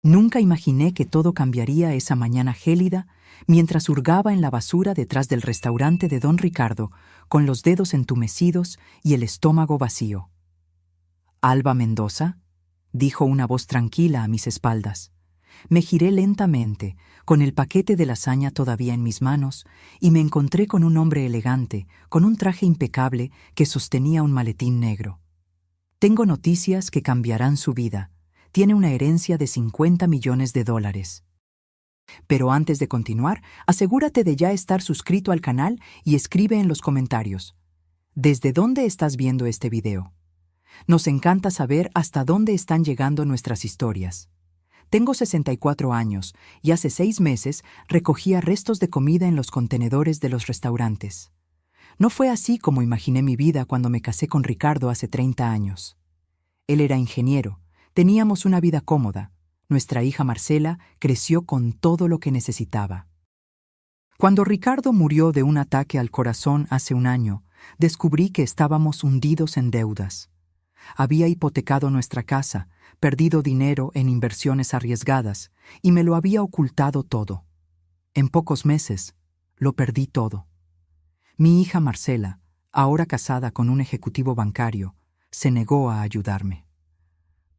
Nunca imaginé que todo cambiaría esa mañana gélida mientras hurgaba en la basura detrás del restaurante de don Ricardo, con los dedos entumecidos y el estómago vacío. «¿Alba Mendoza?», dijo una voz tranquila a mis espaldas. Me giré lentamente, con el paquete de lasaña todavía en mis manos, y me encontré con un hombre elegante, con un traje impecable que sostenía un maletín negro. «Tengo noticias que cambiarán su vida. Tiene una herencia de $50 millones. Pero antes de continuar, asegúrate de ya estar suscrito al canal y escribe en los comentarios: ¿desde dónde estás viendo este video? Nos encanta saber hasta dónde están llegando nuestras historias. Tengo 64 años y hace 6 meses recogía restos de comida en los contenedores de los restaurantes. No fue así como imaginé mi vida cuando me casé con Ricardo hace 30 años. Él era ingeniero, teníamos una vida cómoda. Nuestra hija Marcela creció con todo lo que necesitaba. Cuando Ricardo murió de un ataque al corazón hace un año, descubrí que estábamos hundidos en deudas. Había hipotecado nuestra casa, perdido dinero en inversiones arriesgadas y me lo había ocultado todo. En pocos meses, lo perdí todo. Mi hija Marcela, ahora casada con un ejecutivo bancario, se negó a ayudarme.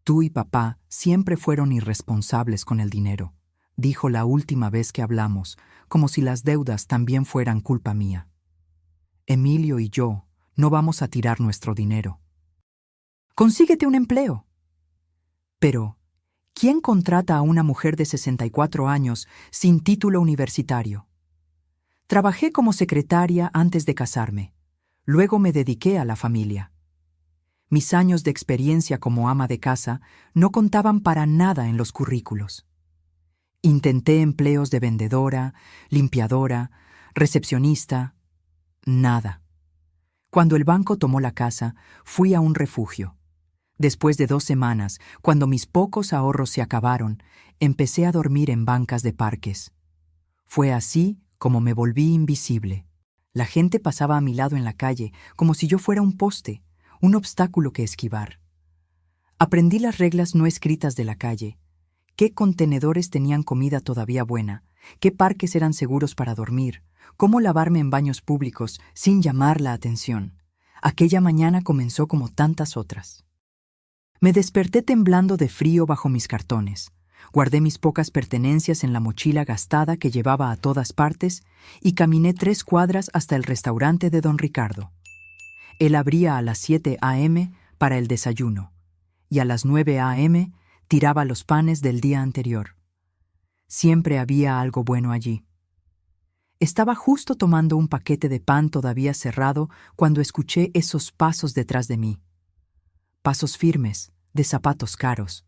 «Tú y papá siempre fueron irresponsables con el dinero», dijo la última vez que hablamos, como si las deudas también fueran culpa mía. «Emilio y yo no vamos a tirar nuestro dinero. Consíguete un empleo». Pero, ¿quién contrata a una mujer de 64 años sin título universitario? Trabajé como secretaria antes de casarme. Luego me dediqué a la familia. Mis años de experiencia como ama de casa no contaban para nada en los currículos. Intenté empleos de vendedora, limpiadora, recepcionista. Nada. Cuando el banco tomó la casa, fui a un refugio. Después de 2 semanas, cuando mis pocos ahorros se acabaron, empecé a dormir en bancas de parques. Fue así como me volví invisible. La gente pasaba a mi lado en la calle como si yo fuera un poste, un obstáculo que esquivar. Aprendí las reglas no escritas de la calle. ¿Qué contenedores tenían comida todavía buena? ¿Qué parques eran seguros para dormir? ¿Cómo lavarme en baños públicos sin llamar la atención? Aquella mañana comenzó como tantas otras. Me desperté temblando de frío bajo mis cartones. Guardé mis pocas pertenencias en la mochila gastada que llevaba a todas partes y caminé 3 cuadras hasta el restaurante de don Ricardo. Él abría a las 7 a.m. para el desayuno y a las 9 a.m. tiraba los panes del día anterior. Siempre había algo bueno allí. Estaba justo tomando un paquete de pan todavía cerrado cuando escuché esos pasos detrás de mí. Pasos firmes, de zapatos caros.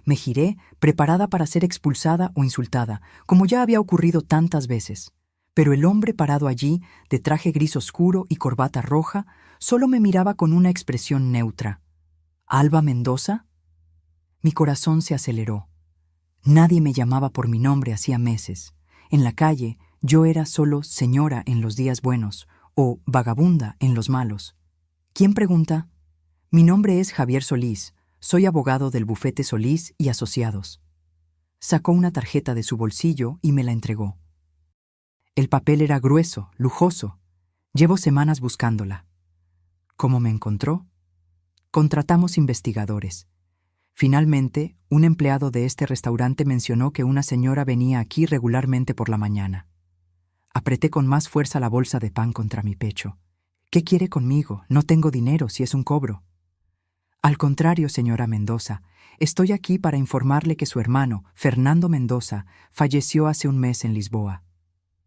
Me giré, preparada para ser expulsada o insultada, como ya había ocurrido tantas veces. Pero el hombre parado allí, de traje gris oscuro y corbata roja, solo me miraba con una expresión neutra. ¿Alba Mendoza? Mi corazón se aceleró. Nadie me llamaba por mi nombre hacía meses. En la calle, yo era solo señora en los días buenos o vagabunda en los malos. ¿Quién pregunta? Mi nombre es Javier Solís. Soy abogado del bufete Solís y Asociados. Sacó una tarjeta de su bolsillo y me la entregó. El papel era grueso, lujoso. Llevo semanas buscándola. ¿Cómo me encontró? Contratamos investigadores. Finalmente, un empleado de este restaurante mencionó que una señora venía aquí regularmente por la mañana. Apreté con más fuerza la bolsa de pan contra mi pecho. ¿Qué quiere conmigo? No tengo dinero si es un cobro. Al contrario, señora Mendoza, estoy aquí para informarle que su hermano, Fernando Mendoza, falleció hace un mes en Lisboa.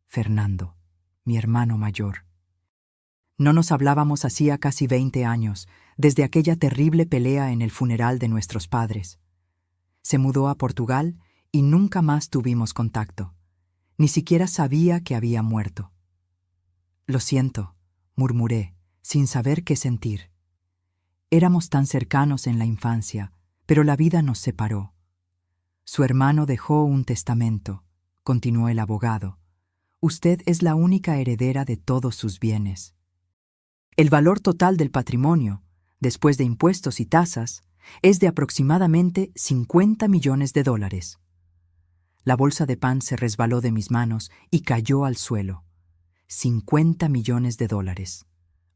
Fernando, mi hermano mayor. No nos hablábamos hacía casi 20 años, desde aquella terrible pelea en el funeral de nuestros padres. Se mudó a Portugal y nunca más tuvimos contacto. Ni siquiera sabía que había muerto. Lo siento, murmuré, sin saber qué sentir. Éramos tan cercanos en la infancia, pero la vida nos separó. Su hermano dejó un testamento, continuó el abogado. Usted es la única heredera de todos sus bienes. El valor total del patrimonio, después de impuestos y tasas, Es de aproximadamente 50 millones de dólares. La bolsa de pan se resbaló de mis manos y cayó al suelo. 50 millones de dólares.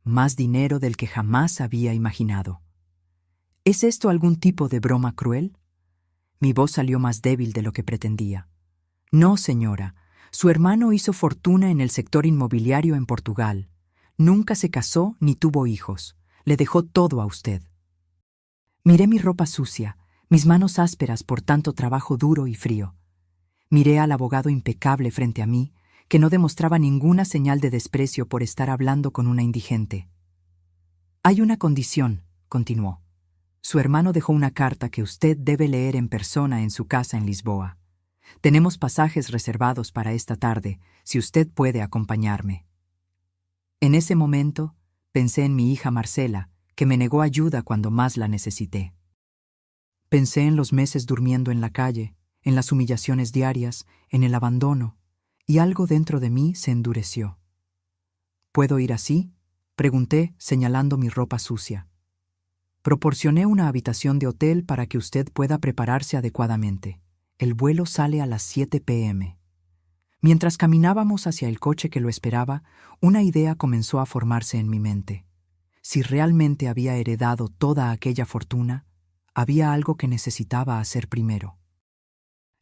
Más dinero del que jamás había imaginado. ¿Es esto algún tipo de broma cruel? Mi voz salió más débil de lo que pretendía. No, señora. Su hermano hizo fortuna en el sector inmobiliario en Portugal. Nunca se casó ni tuvo hijos. Le dejó todo a usted. Miré mi ropa sucia, mis manos ásperas por tanto trabajo duro y frío. Miré al abogado impecable frente a mí, que no demostraba ninguna señal de desprecio por estar hablando con una indigente. Hay una condición, continuó. Su hermano dejó una carta que usted debe leer en persona en su casa en Lisboa. Tenemos pasajes reservados para esta tarde, si usted puede acompañarme. En ese momento, pensé en mi hija Marcela, que me negó ayuda cuando más la necesité. Pensé en los meses durmiendo en la calle, en las humillaciones diarias, en el abandono, y algo dentro de mí se endureció. ¿Puedo ir así?, pregunté, señalando mi ropa sucia. Proporcioné una habitación de hotel para que usted pueda prepararse adecuadamente. El vuelo sale a las 7 p.m. Mientras caminábamos hacia el coche que lo esperaba, una idea comenzó a formarse en mi mente. Si realmente había heredado toda aquella fortuna, había algo que necesitaba hacer primero.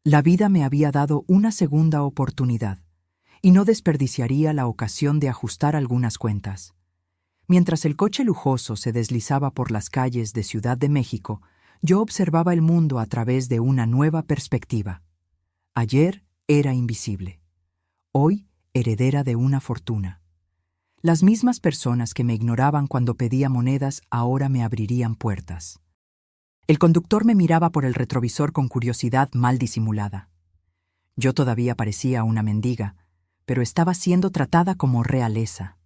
La vida me había dado una segunda oportunidad, y no desperdiciaría la ocasión de ajustar algunas cuentas. Mientras el coche lujoso se deslizaba por las calles de Ciudad de México, yo observaba el mundo a través de una nueva perspectiva. Ayer era invisible. Hoy, heredera de una fortuna. Las mismas personas que me ignoraban cuando pedía monedas ahora me abrirían puertas. El conductor me miraba por el retrovisor con curiosidad mal disimulada. Yo todavía parecía una mendiga, pero estaba siendo tratada como realeza.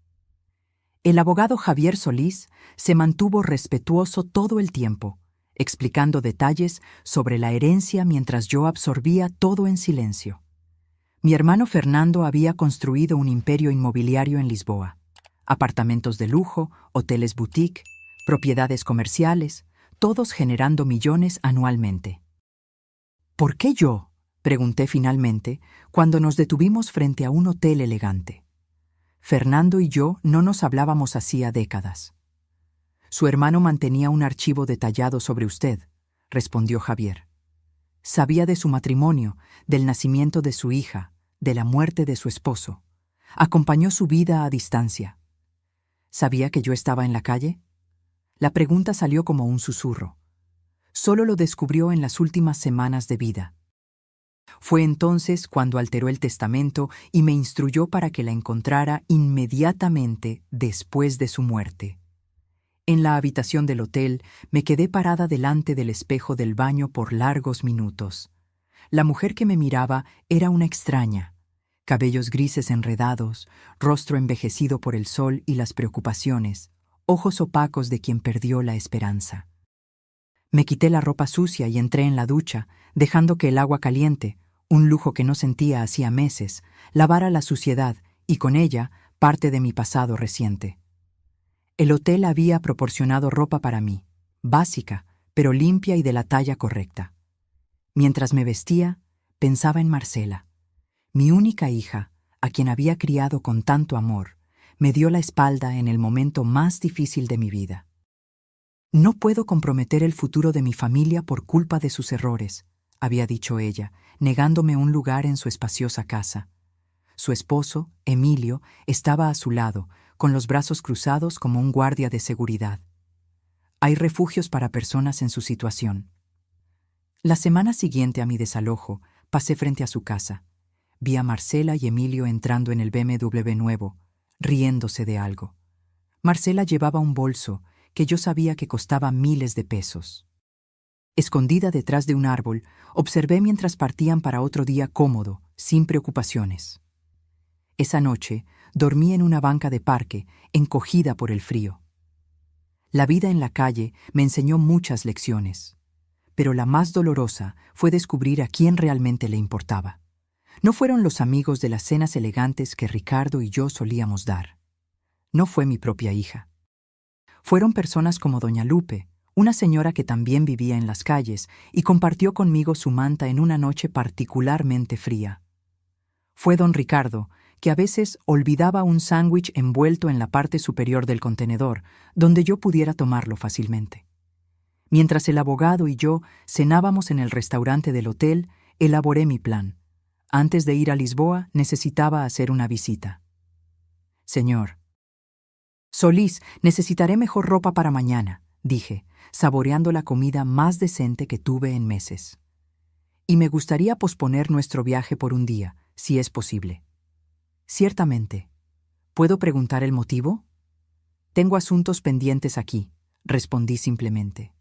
El abogado Javier Solís se mantuvo respetuoso todo el tiempo, explicando detalles sobre la herencia mientras yo absorbía todo en silencio. Mi hermano Fernando había construido un imperio inmobiliario en Lisboa. Apartamentos de lujo, hoteles boutique, propiedades comerciales, todos generando millones anualmente. ¿Por qué yo?, pregunté finalmente, cuando nos detuvimos frente a un hotel elegante. Fernando y yo no nos hablábamos hacía décadas. Su hermano mantenía un archivo detallado sobre usted, respondió Javier. Sabía de su matrimonio, del nacimiento de su hija, de la muerte de su esposo. Acompañó su vida a distancia. ¿Sabía que yo estaba en la calle? La pregunta salió como un susurro. Solo lo descubrió en las últimas semanas de vida. Fue entonces cuando alteró el testamento y me instruyó para que la encontrara inmediatamente después de su muerte. En la habitación del hotel me quedé parada delante del espejo del baño por largos minutos. La mujer que me miraba era una extraña. Cabellos grises enredados, rostro envejecido por el sol y las preocupaciones, ojos opacos de quien perdió la esperanza. Me quité la ropa sucia y entré en la ducha, dejando que el agua caliente, un lujo que no sentía hacía meses, lavara la suciedad y con ella parte de mi pasado reciente. El hotel había proporcionado ropa para mí, básica, pero limpia y de la talla correcta. Mientras me vestía, pensaba en Marcela. Mi única hija, a quien había criado con tanto amor, me dio la espalda en el momento más difícil de mi vida. No puedo comprometer el futuro de mi familia por culpa de sus errores, había dicho ella, negándome un lugar en su espaciosa casa. Su esposo, Emilio, estaba a su lado, con los brazos cruzados como un guardia de seguridad. Hay refugios para personas en su situación. La semana siguiente a mi desalojo, pasé frente a su casa. Vi a Marcela y Emilio entrando en el BMW nuevo, riéndose de algo. Marcela llevaba un bolso que yo sabía que costaba miles de pesos. Escondida detrás de un árbol, observé mientras partían para otro día cómodo, sin preocupaciones. Esa noche, dormí en una banca de parque, encogida por el frío. La vida en la calle me enseñó muchas lecciones, pero la más dolorosa fue descubrir a quién realmente le importaba. No fueron los amigos de las cenas elegantes que Ricardo y yo solíamos dar. No fue mi propia hija. Fueron personas como doña Lupe, una señora que también vivía en las calles y compartió conmigo su manta en una noche particularmente fría. Fue don Ricardo, que a veces olvidaba un sándwich envuelto en la parte superior del contenedor, donde yo pudiera tomarlo fácilmente. Mientras el abogado y yo cenábamos en el restaurante del hotel, elaboré mi plan. Antes de ir a Lisboa, necesitaba hacer una visita. Señor Solís, necesitaré mejor ropa para mañana, dije, saboreando la comida más decente que tuve en meses. Y me gustaría posponer nuestro viaje por un día, si es posible. Ciertamente. ¿Puedo preguntar el motivo? Tengo asuntos pendientes aquí, respondí simplemente.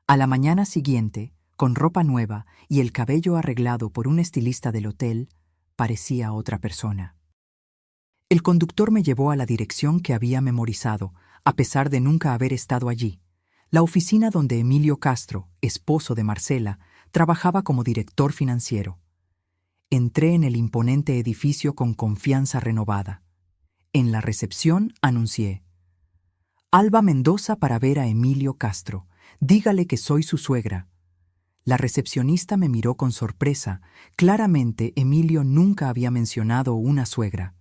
A la mañana siguiente, con ropa nueva y el cabello arreglado por un estilista del hotel, parecía otra persona. El conductor me llevó a la dirección que había memorizado, a pesar de nunca haber estado allí, la oficina donde Emilio Castro, esposo de Marcela, trabajaba como director financiero. Entré en el imponente edificio con confianza renovada. En la recepción anuncié: Alba Mendoza para ver a Emilio Castro. Dígale que soy su suegra. La recepcionista me miró con sorpresa. Claramente Emilio nunca había mencionado una suegra,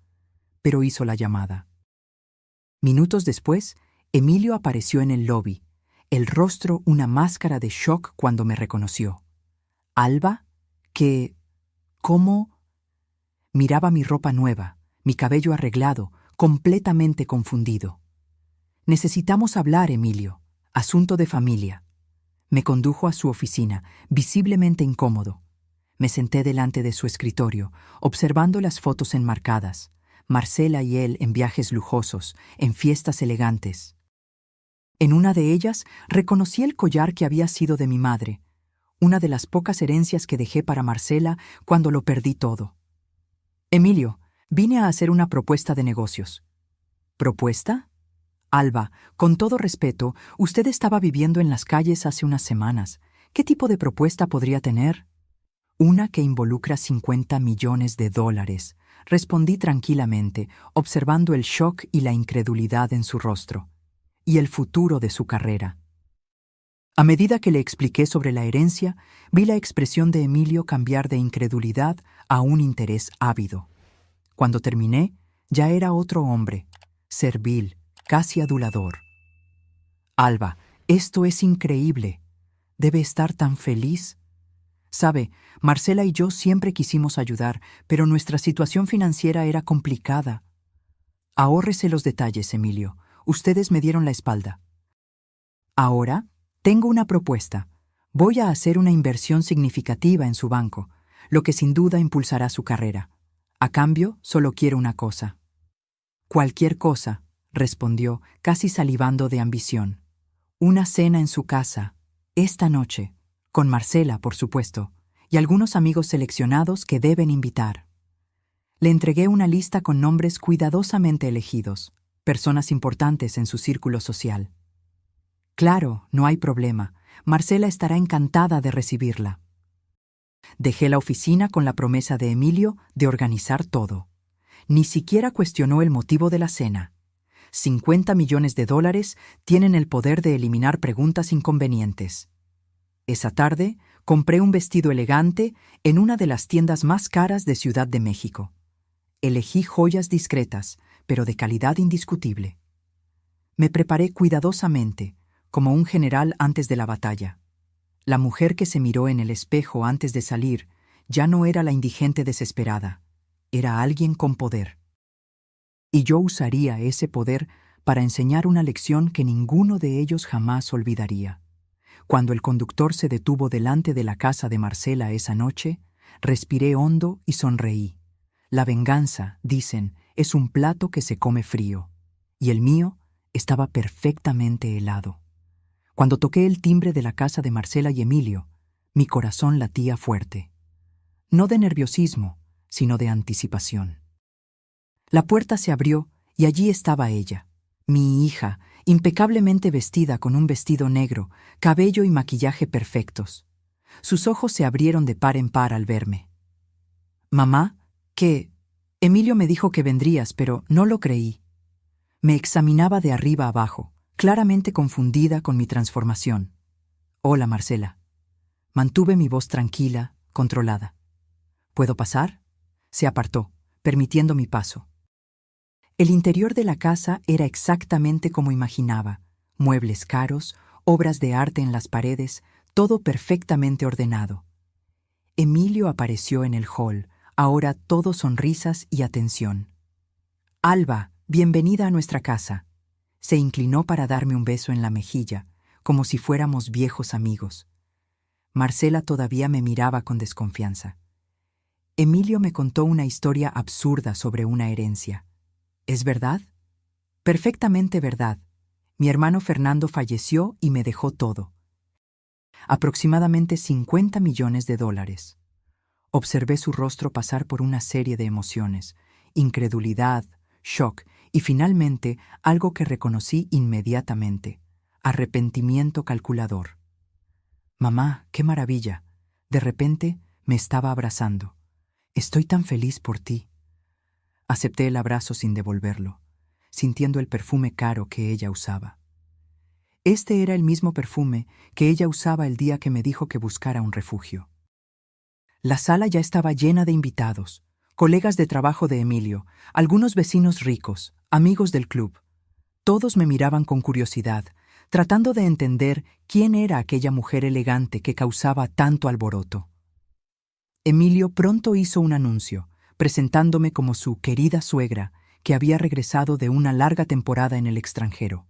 pero hizo la llamada. Minutos después, Emilio apareció en el lobby, el rostro una máscara de shock cuando me reconoció. ¿Alba? ¿Cómo? Miraba mi ropa nueva, mi cabello arreglado, completamente confundido. Necesitamos hablar, Emilio. Asunto de familia. Me condujo a su oficina, visiblemente incómodo. Me senté delante de su escritorio, observando las fotos enmarcadas. Marcela y él en viajes lujosos, en fiestas elegantes. En una de ellas reconocí el collar que había sido de mi madre, una de las pocas herencias que dejé para Marcela cuando lo perdí todo. Emilio, vine a hacer una propuesta de negocios. ¿Propuesta? Alba, con todo respeto, usted estaba viviendo en las calles hace unas semanas. ¿Qué tipo de propuesta podría tener? Una que involucra $50 millones, respondí tranquilamente, observando el shock y la incredulidad en su rostro, y el futuro de su carrera. A medida que le expliqué sobre la herencia, vi la expresión de Emilio cambiar de incredulidad a un interés ávido. Cuando terminé, ya era otro hombre, servil, casi adulador. Alba, esto es increíble. Debe estar tan feliz. Sabe, Marcela y yo siempre quisimos ayudar, pero nuestra situación financiera era complicada. Ahórrese los detalles, Emilio. Ustedes me dieron la espalda. Ahora, tengo una propuesta. Voy a hacer una inversión significativa en su banco, lo que sin duda impulsará su carrera. A cambio, solo quiero una cosa. Cualquier cosa, respondió, casi salivando de ambición. Una cena en su casa, esta noche, con Marcela, por supuesto, y algunos amigos seleccionados que deben invitar. Le entregué una lista con nombres cuidadosamente elegidos, personas importantes en su círculo social. Claro, no hay problema. Marcela estará encantada de recibirla. Dejé la oficina con la promesa de Emilio de organizar todo. Ni siquiera cuestionó el motivo de la cena. $50 millones tienen el poder de eliminar preguntas inconvenientes. Esa tarde, compré un vestido elegante en una de las tiendas más caras de Ciudad de México. Elegí joyas discretas, pero de calidad indiscutible. Me preparé cuidadosamente, como un general antes de la batalla. La mujer que se miró en el espejo antes de salir ya no era la indigente desesperada, era alguien con poder. Y yo usaría ese poder para enseñar una lección que ninguno de ellos jamás olvidaría. Cuando el conductor se detuvo delante de la casa de Marcela esa noche, respiré hondo y sonreí. La venganza, dicen, es un plato que se come frío, y el mío estaba perfectamente helado. Cuando toqué el timbre de la casa de Marcela y Emilio, mi corazón latía fuerte. No de nerviosismo, sino de anticipación. La puerta se abrió y allí estaba ella, mi hija, impecablemente vestida con un vestido negro, cabello y maquillaje perfectos. Sus ojos se abrieron de par en par al verme. «Mamá, ¿qué? Emilio me dijo que vendrías, pero no lo creí». Me examinaba de arriba abajo, claramente confundida con mi transformación. Hola, Marcela. Mantuve mi voz tranquila, controlada. ¿Puedo pasar? Se apartó, permitiendo mi paso. El interior de la casa era exactamente como imaginaba. Muebles caros, obras de arte en las paredes, todo perfectamente ordenado. Emilio apareció en el hall, ahora todo sonrisas y atención. Alba, bienvenida a nuestra casa. Se inclinó para darme un beso en la mejilla, como si fuéramos viejos amigos. Marcela todavía me miraba con desconfianza. Emilio me contó una historia absurda sobre una herencia. ¿Es verdad? Perfectamente verdad. Mi hermano Fernando falleció y me dejó todo. Aproximadamente $50 millones. Observé su rostro pasar por una serie de emociones: incredulidad, shock y finalmente algo que reconocí inmediatamente: arrepentimiento calculador. Mamá, qué maravilla. De repente me estaba abrazando. Estoy tan feliz por ti. Acepté el abrazo sin devolverlo, sintiendo el perfume caro que ella usaba. Este era el mismo perfume que ella usaba el día que me dijo que buscara un refugio. La sala ya estaba llena de invitados, colegas de trabajo de Emilio, algunos vecinos ricos, amigos del club. Todos me miraban con curiosidad, tratando de entender quién era aquella mujer elegante que causaba tanto alboroto. Emilio pronto hizo un anuncio, presentándome como su querida suegra, que había regresado de una larga temporada en el extranjero.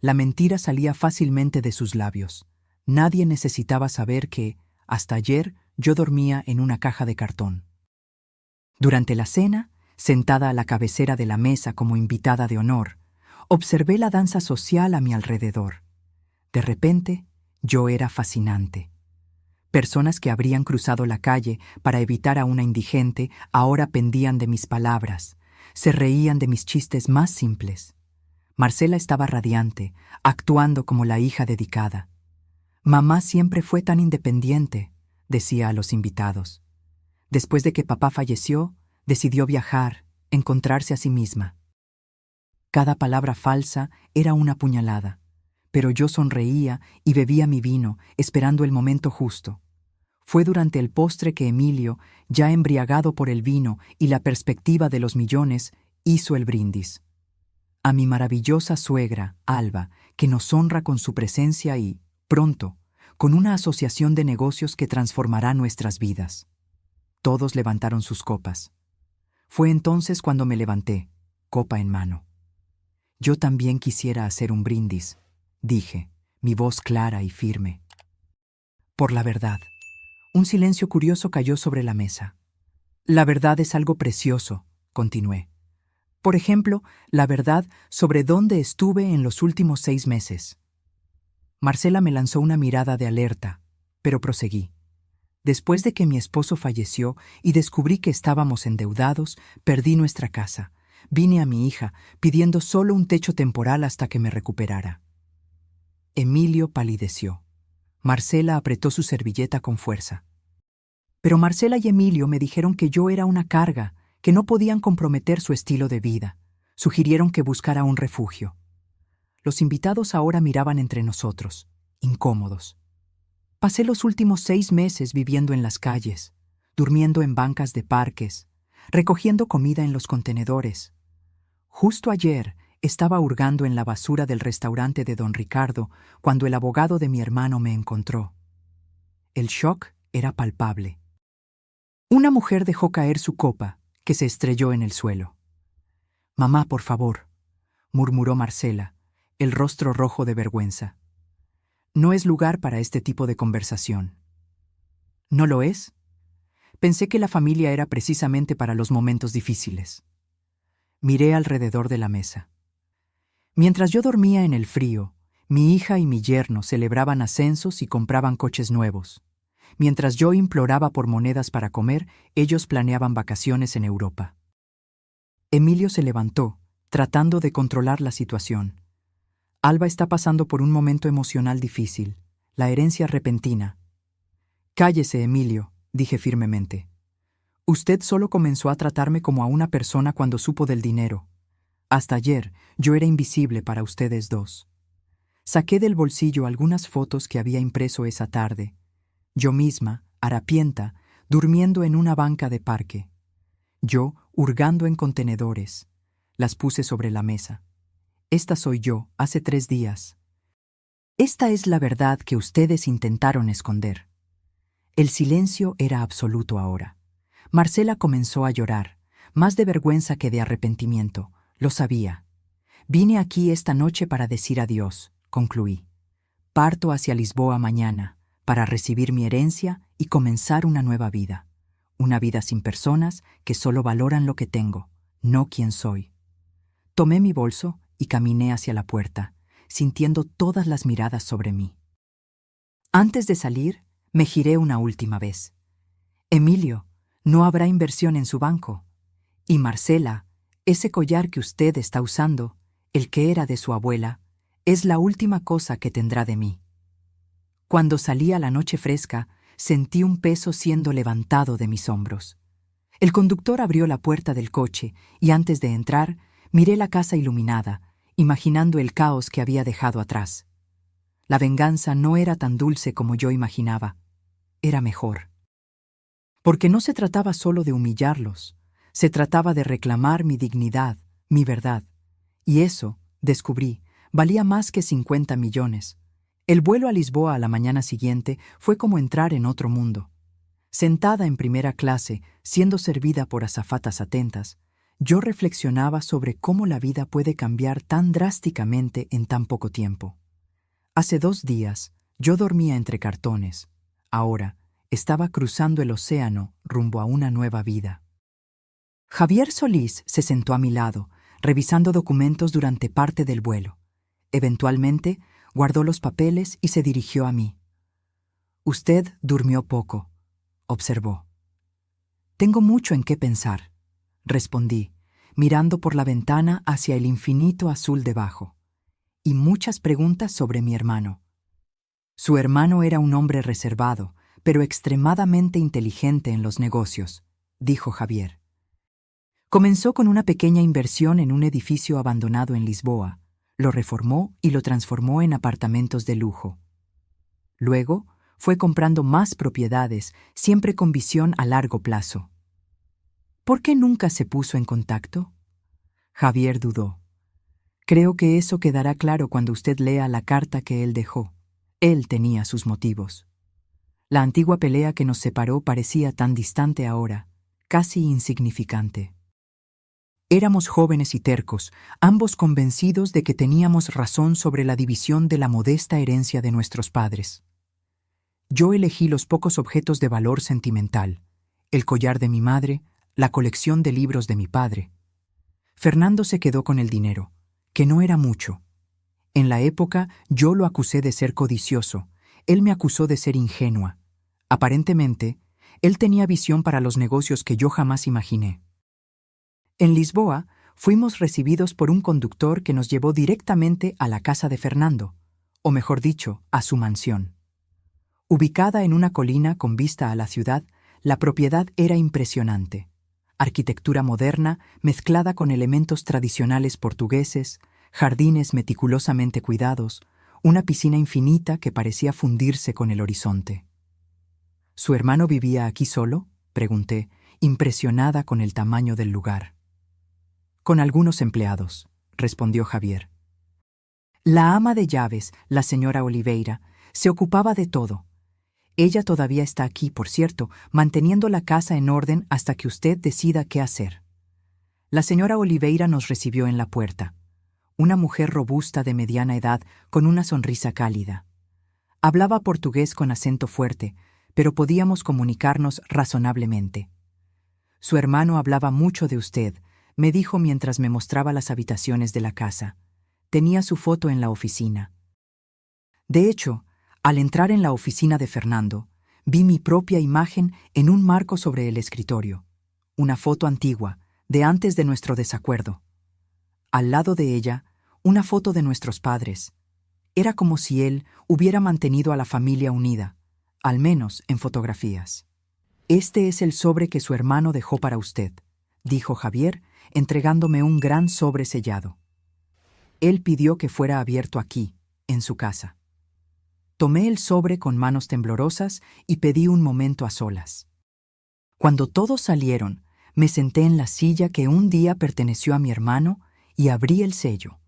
La mentira salía fácilmente de sus labios. Nadie necesitaba saber que, hasta ayer, yo dormía en una caja de cartón. Durante la cena, sentada a la cabecera de la mesa como invitada de honor, observé la danza social a mi alrededor. De repente, yo era fascinante. Personas que habrían cruzado la calle para evitar a una indigente ahora pendían de mis palabras, se reían de mis chistes más simples. Marcela estaba radiante, actuando como la hija dedicada. Mamá siempre fue tan independiente, decía a los invitados. Después de que papá falleció, decidió viajar, encontrarse a sí misma. Cada palabra falsa era una puñalada, pero yo sonreía y bebía mi vino, esperando el momento justo. Fue durante el postre que Emilio, ya embriagado por el vino y la perspectiva de los millones, hizo el brindis. A mi maravillosa suegra, Alba, que nos honra con su presencia y, pronto, con una asociación de negocios que transformará nuestras vidas. Todos levantaron sus copas. Fue entonces cuando me levanté, copa en mano. Yo también quisiera hacer un brindis, dije, mi voz clara y firme. Por la verdad. Un silencio curioso cayó sobre la mesa. La verdad es algo precioso, continué. Por ejemplo, la verdad sobre dónde estuve en los últimos 6 meses. Marcela me lanzó una mirada de alerta, pero proseguí. Después de que mi esposo falleció y descubrí que estábamos endeudados, perdí nuestra casa. Vine a mi hija, pidiendo solo un techo temporal hasta que me recuperara. Emilio palideció. Marcela apretó su servilleta con fuerza. Pero Marcela y Emilio me dijeron que yo era una carga, que no podían comprometer su estilo de vida. Sugirieron que buscara un refugio. Los invitados ahora miraban entre nosotros, incómodos. Pasé los últimos 6 meses viviendo en las calles, durmiendo en bancas de parques, recogiendo comida en los contenedores. Justo ayer estaba hurgando en la basura del restaurante de don Ricardo cuando el abogado de mi hermano me encontró. El shock era palpable. Una mujer dejó caer su copa, que se estrelló en el suelo. «Mamá, por favor», murmuró Marcela, el rostro rojo de vergüenza. «No es lugar para este tipo de conversación». «¿No lo es?» Pensé que la familia era precisamente para los momentos difíciles. Miré alrededor de la mesa. Mientras yo dormía en el frío, mi hija y mi yerno celebraban ascensos y compraban coches nuevos. Mientras yo imploraba por monedas para comer, ellos planeaban vacaciones en Europa. Emilio se levantó, tratando de controlar la situación. Alba está pasando por un momento emocional difícil, la herencia repentina. «Cállese, Emilio», dije firmemente. «Usted solo comenzó a tratarme como a una persona cuando supo del dinero. Hasta ayer yo era invisible para ustedes dos». Saqué del bolsillo algunas fotos que había impreso esa tarde. Yo misma, harapienta, durmiendo en una banca de parque. Yo, hurgando en contenedores. Las puse sobre la mesa. Esta soy yo, hace 3 días. Esta es la verdad que ustedes intentaron esconder. El silencio era absoluto ahora. Marcela comenzó a llorar, más de vergüenza que de arrepentimiento. Lo sabía. Vine aquí esta noche para decir adiós, concluí. Parto hacia Lisboa mañana, para recibir mi herencia y comenzar una nueva vida. Una vida sin personas que solo valoran lo que tengo, no quién soy. Tomé mi bolso y caminé hacia la puerta, sintiendo todas las miradas sobre mí. Antes de salir, me giré una última vez. Emilio, no habrá inversión en su banco. Y Marcela, ese collar que usted está usando, el que era de su abuela, es la última cosa que tendrá de mí. Cuando salí a la noche fresca, sentí un peso siendo levantado de mis hombros. El conductor abrió la puerta del coche y antes de entrar, miré la casa iluminada, imaginando el caos que había dejado atrás. La venganza no era tan dulce como yo imaginaba. Era mejor. Porque no se trataba solo de humillarlos, se trataba de reclamar mi dignidad, mi verdad. Y eso, descubrí, valía más que 50 millones. El vuelo a Lisboa a la mañana siguiente fue como entrar en otro mundo. Sentada en primera clase, siendo servida por azafatas atentas, yo reflexionaba sobre cómo la vida puede cambiar tan drásticamente en tan poco tiempo. Hace 2 días, yo dormía entre cartones. Ahora, estaba cruzando el océano rumbo a una nueva vida. Javier Solís se sentó a mi lado, revisando documentos durante parte del vuelo. Eventualmente, guardó los papeles y se dirigió a mí. «Usted durmió poco», observó. «Tengo mucho en qué pensar», respondí, mirando por la ventana hacia el infinito azul debajo, y muchas preguntas sobre mi hermano. Su hermano era un hombre reservado, pero extremadamente inteligente en los negocios, dijo Javier. Comenzó con una pequeña inversión en un edificio abandonado en Lisboa, lo reformó y lo transformó en apartamentos de lujo. Luego, fue comprando más propiedades, siempre con visión a largo plazo. ¿Por qué nunca se puso en contacto? Javier dudó. Creo que eso quedará claro cuando usted lea la carta que él dejó. Él tenía sus motivos. La antigua pelea que nos separó parecía tan distante ahora, casi insignificante. Éramos jóvenes y tercos, ambos convencidos de que teníamos razón sobre la división de la modesta herencia de nuestros padres. Yo elegí los pocos objetos de valor sentimental, el collar de mi madre, la colección de libros de mi padre. Fernando se quedó con el dinero, que no era mucho. En la época yo lo acusé de ser codicioso, él me acusó de ser ingenua. Aparentemente, él tenía visión para los negocios que yo jamás imaginé. En Lisboa, fuimos recibidos por un conductor que nos llevó directamente a la casa de Fernando, o mejor dicho, a su mansión. Ubicada en una colina con vista a la ciudad, la propiedad era impresionante. Arquitectura moderna mezclada con elementos tradicionales portugueses, jardines meticulosamente cuidados, una piscina infinita que parecía fundirse con el horizonte. ¿Su hermano vivía aquí solo?, pregunté, impresionada con el tamaño del lugar. Con algunos empleados, respondió Javier. La ama de llaves, la señora Oliveira, se ocupaba de todo. Ella todavía está aquí, por cierto, manteniendo la casa en orden hasta que usted decida qué hacer. La señora Oliveira nos recibió en la puerta. Una mujer robusta de mediana edad con una sonrisa cálida. Hablaba portugués con acento fuerte, pero podíamos comunicarnos razonablemente. Su hermano hablaba mucho de usted, me dijo mientras me mostraba las habitaciones de la casa. Tenía su foto en la oficina. De hecho, al entrar en la oficina de Fernando, vi mi propia imagen en un marco sobre el escritorio. Una foto antigua, de antes de nuestro desacuerdo. Al lado de ella, una foto de nuestros padres. Era como si él hubiera mantenido a la familia unida, al menos en fotografías. Este es el sobre que su hermano dejó para usted, dijo Javier, entregándome un gran sobre sellado. Él pidió que fuera abierto aquí, en su casa. Tomé el sobre con manos temblorosas y pedí un momento a solas. Cuando todos salieron, me senté en la silla que un día perteneció a mi hermano y abrí el sello.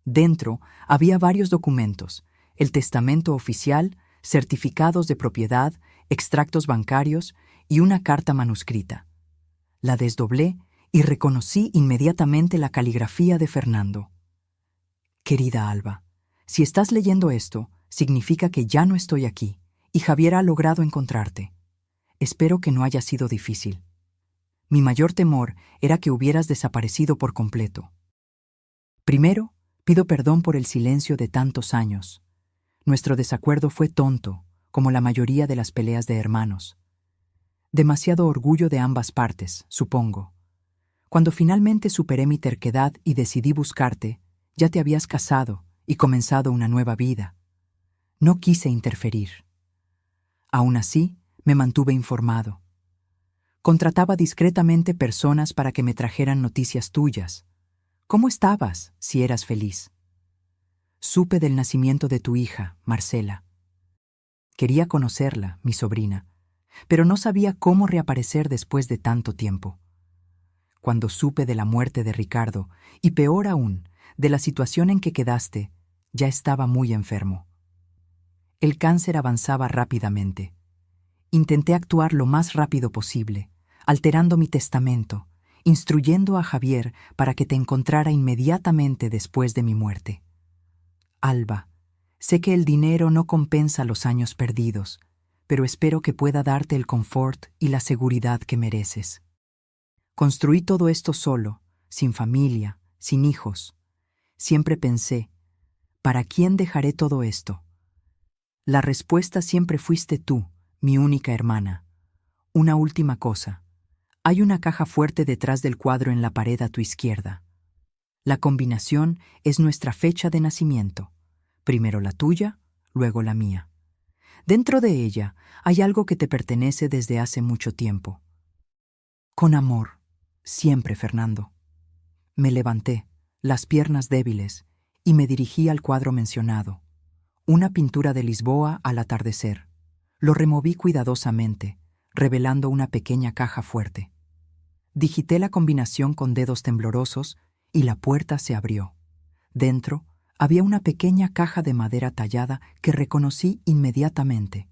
Dentro había varios documentos: el testamento oficial, certificados de propiedad, extractos bancarios y una carta manuscrita. La desdoblé y reconocí inmediatamente la caligrafía de Fernando. Querida Alba, si estás leyendo esto, significa que ya no estoy aquí y Javier ha logrado encontrarte. Espero que no haya sido difícil. Mi mayor temor era que hubieras desaparecido por completo. Primero, pido perdón por el silencio de tantos años. Nuestro desacuerdo fue tonto, como la mayoría de las peleas de hermanos. Demasiado orgullo de ambas partes, supongo. Cuando finalmente superé mi terquedad y decidí buscarte, ya te habías casado y comenzado una nueva vida. No quise interferir. Aún así, me mantuve informado. Contrataba discretamente personas para que me trajeran noticias tuyas. ¿Cómo estabas, si eras feliz? Supe del nacimiento de tu hija, Marcela. Quería conocerla, mi sobrina, pero no sabía cómo reaparecer después de tanto tiempo. Cuando supe de la muerte de Ricardo, y peor aún, de la situación en que quedaste, ya estaba muy enfermo. El cáncer avanzaba rápidamente. Intenté actuar lo más rápido posible, alterando mi testamento, instruyendo a Javier para que te encontrara inmediatamente después de mi muerte. Alba, sé que el dinero no compensa los años perdidos, pero espero que pueda darte el confort y la seguridad que mereces. Construí todo esto solo, sin familia, sin hijos. Siempre pensé, ¿para quién dejaré todo esto? La respuesta siempre fuiste tú, mi única hermana. Una última cosa. Hay una caja fuerte detrás del cuadro en la pared a tu izquierda. La combinación es nuestra fecha de nacimiento. Primero la tuya, luego la mía. Dentro de ella hay algo que te pertenece desde hace mucho tiempo. Con amor, siempre, Fernando. Me levanté, las piernas débiles, y me dirigí al cuadro mencionado. Una pintura de Lisboa al atardecer. Lo removí cuidadosamente, revelando una pequeña caja fuerte. Digité la combinación con dedos temblorosos y la puerta se abrió. Dentro había una pequeña caja de madera tallada que reconocí inmediatamente.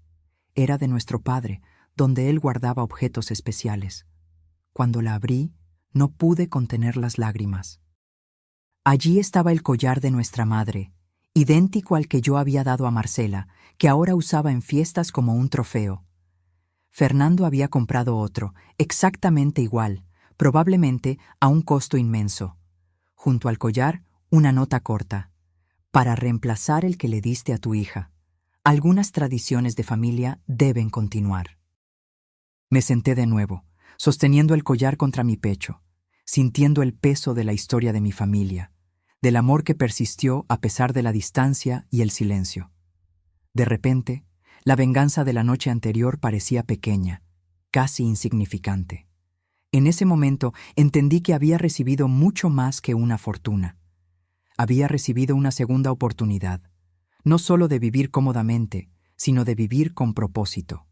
Era de nuestro padre, donde él guardaba objetos especiales. Cuando la abrí, no pude contener las lágrimas. Allí estaba el collar de nuestra madre, idéntico al que yo había dado a Marcela, que ahora usaba en fiestas como un trofeo. Fernando había comprado otro, exactamente igual, probablemente a un costo inmenso. Junto al collar, una nota corta: para reemplazar el que le diste a tu hija. Algunas tradiciones de familia deben continuar. Me senté de nuevo, sosteniendo el collar contra mi pecho, sintiendo el peso de la historia de mi familia, del amor que persistió a pesar de la distancia y el silencio. De repente, la venganza de la noche anterior parecía pequeña, casi insignificante. En ese momento entendí que había recibido mucho más que una fortuna. Había recibido una segunda oportunidad, no solo de vivir cómodamente, sino de vivir con propósito.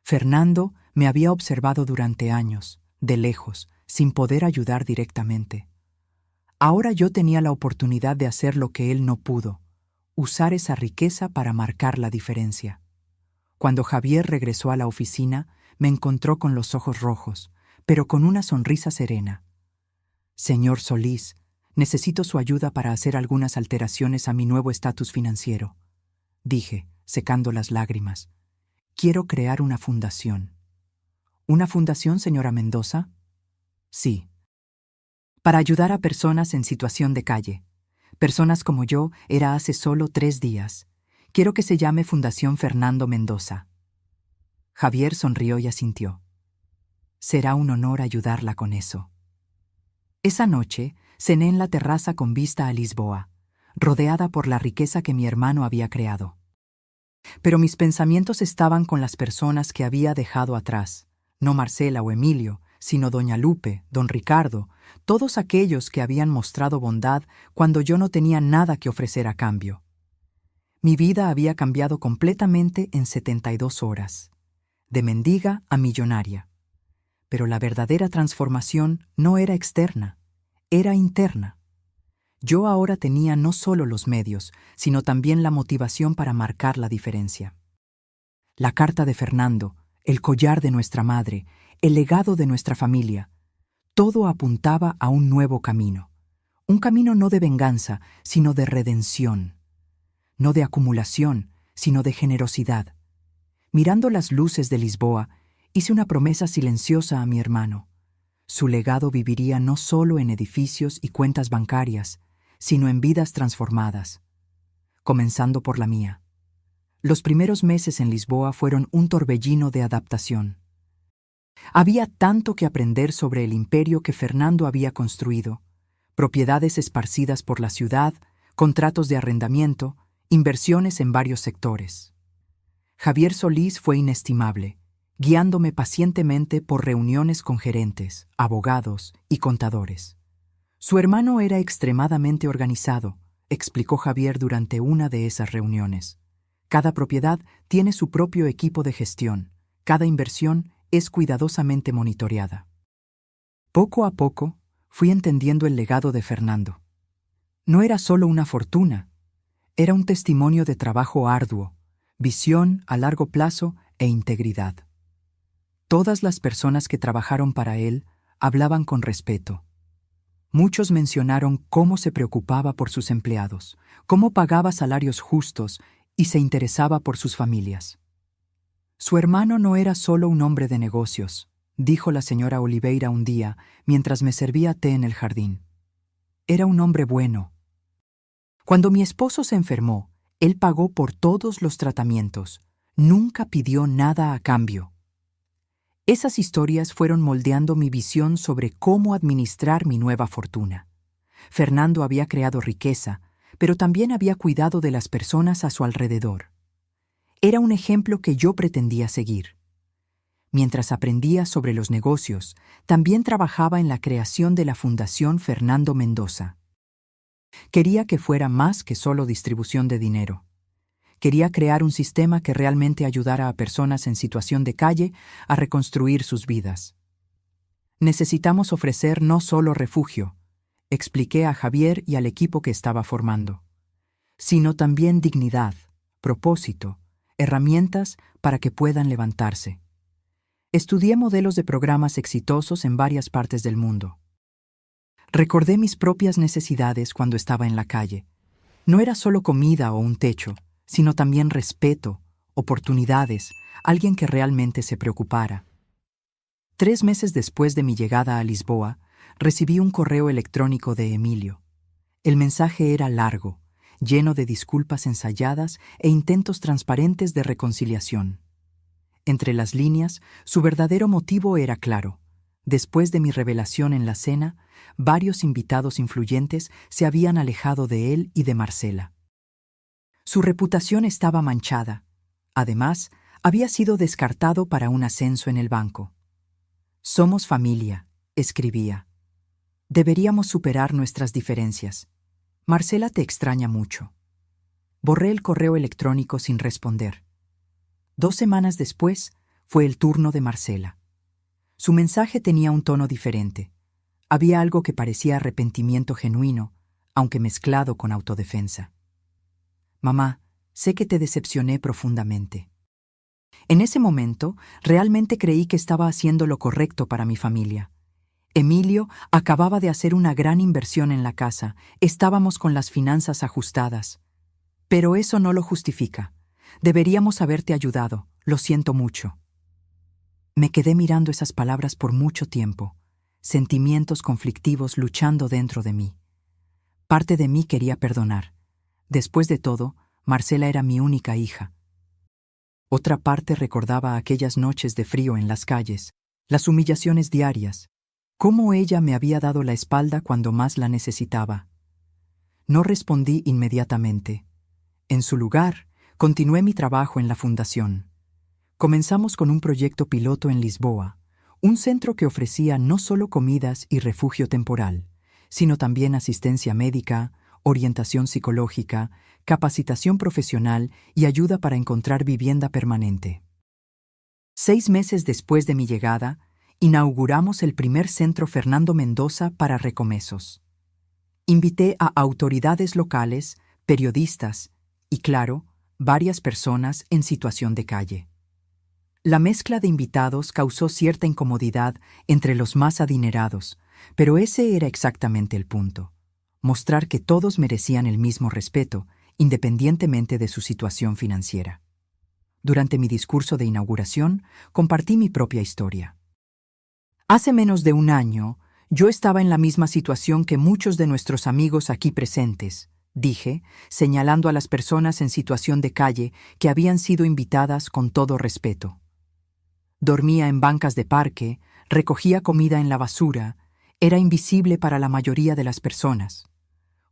Fernando me había observado durante años, de lejos, sin poder ayudar directamente. Ahora yo tenía la oportunidad de hacer lo que él no pudo, usar esa riqueza para marcar la diferencia. Cuando Javier regresó a la oficina, me encontró con los ojos rojos, pero con una sonrisa serena. Señor Solís, necesito su ayuda para hacer algunas alteraciones a mi nuevo estatus financiero, dije, secando las lágrimas. Quiero crear una fundación. ¿Una fundación, señora Mendoza? Sí. Para ayudar a personas en situación de calle. Personas como yo era hace solo 3 días. Quiero que se llame Fundación Fernando Mendoza. Javier sonrió y asintió. Será un honor ayudarla con eso. Esa noche cené en la terraza con vista a Lisboa, rodeada por la riqueza que mi hermano había creado. Pero mis pensamientos estaban con las personas que había dejado atrás, no Marcela o Emilio, sino doña Lupe, don Ricardo, todos aquellos que habían mostrado bondad cuando yo no tenía nada que ofrecer a cambio. Mi vida había cambiado completamente en 72 horas, de mendiga a millonaria. Pero la verdadera transformación no era externa, era interna. Yo ahora tenía no solo los medios, sino también la motivación para marcar la diferencia. La carta de Fernando, el collar de nuestra madre, el legado de nuestra familia, todo apuntaba a un nuevo camino. Un camino no de venganza, sino de redención. No de acumulación, sino de generosidad. Mirando las luces de Lisboa, hice una promesa silenciosa a mi hermano. Su legado viviría no solo en edificios y cuentas bancarias, sino en vidas transformadas, comenzando por la mía. Los primeros meses en Lisboa fueron un torbellino de adaptación. Había tanto que aprender sobre el imperio que Fernando había construido, propiedades esparcidas por la ciudad, contratos de arrendamiento, inversiones en varios sectores. Javier Solís fue inestimable, guiándome pacientemente por reuniones con gerentes, abogados y contadores. Su hermano era extremadamente organizado, explicó Javier durante una de esas reuniones. Cada propiedad tiene su propio equipo de gestión, cada inversión es cuidadosamente monitoreada. Poco a poco, fui entendiendo el legado de Fernando. No era solo una fortuna, era un testimonio de trabajo arduo, visión a largo plazo e integridad. Todas las personas que trabajaron para él hablaban con respeto. Muchos mencionaron cómo se preocupaba por sus empleados, cómo pagaba salarios justos y se interesaba por sus familias. Su hermano no era solo un hombre de negocios, dijo la señora Oliveira un día mientras me servía té en el jardín. Era un hombre bueno. Cuando mi esposo se enfermó, él pagó por todos los tratamientos, nunca pidió nada a cambio. Esas historias fueron moldeando mi visión sobre cómo administrar mi nueva fortuna. Fernando había creado riqueza, pero también había cuidado de las personas a su alrededor. Era un ejemplo que yo pretendía seguir. Mientras aprendía sobre los negocios, también trabajaba en la creación de la Fundación Fernando Mendoza. Quería que fuera más que solo distribución de dinero. Quería crear un sistema que realmente ayudara a personas en situación de calle a reconstruir sus vidas. Necesitamos ofrecer no solo refugio, expliqué a Javier y al equipo que estaba formando, sino también dignidad, propósito, herramientas para que puedan levantarse. Estudié modelos de programas exitosos en varias partes del mundo. Recordé mis propias necesidades cuando estaba en la calle. No era solo comida o un techo, sino también respeto, oportunidades, alguien que realmente se preocupara. 3 meses después de mi llegada a Lisboa, recibí un correo electrónico de Emilio. El mensaje era largo, lleno de disculpas ensayadas e intentos transparentes de reconciliación. Entre las líneas, su verdadero motivo era claro. Después de mi revelación en la cena, varios invitados influyentes se habían alejado de él y de Marcela. Su reputación estaba manchada. Además, había sido descartado para un ascenso en el banco. «Somos familia», escribía. «Deberíamos superar nuestras diferencias. Marcela te extraña mucho». Borré el correo electrónico sin responder. 2 semanas después, fue el turno de Marcela. Su mensaje tenía un tono diferente. Había algo que parecía arrepentimiento genuino, aunque mezclado con autodefensa. «Mamá, sé que te decepcioné profundamente. En ese momento, realmente creí que estaba haciendo lo correcto para mi familia. Emilio acababa de hacer una gran inversión en la casa, estábamos con las finanzas ajustadas. Pero eso no lo justifica. Deberíamos haberte ayudado, lo siento mucho». Me quedé mirando esas palabras por mucho tiempo, sentimientos conflictivos luchando dentro de mí. Parte de mí quería perdonar. Después de todo, Marcela era mi única hija. Otra parte recordaba aquellas noches de frío en las calles, las humillaciones diarias, cómo ella me había dado la espalda cuando más la necesitaba. No respondí inmediatamente. En su lugar, continué mi trabajo en la fundación. Comenzamos con un proyecto piloto en Lisboa, un centro que ofrecía no solo comidas y refugio temporal, sino también asistencia médica, orientación psicológica, capacitación profesional y ayuda para encontrar vivienda permanente. 6 meses después de mi llegada, inauguramos el primer centro Fernando Mendoza para recomesos. Invité a autoridades locales, periodistas y, claro, varias personas en situación de calle. La mezcla de invitados causó cierta incomodidad entre los más adinerados, pero ese era exactamente el punto: mostrar que todos merecían el mismo respeto, independientemente de su situación financiera. Durante mi discurso de inauguración, compartí mi propia historia. Hace menos de un año, yo estaba en la misma situación que muchos de nuestros amigos aquí presentes, dije, señalando a las personas en situación de calle que habían sido invitadas con todo respeto. Dormía en bancas de parque, recogía comida en la basura, era invisible para la mayoría de las personas.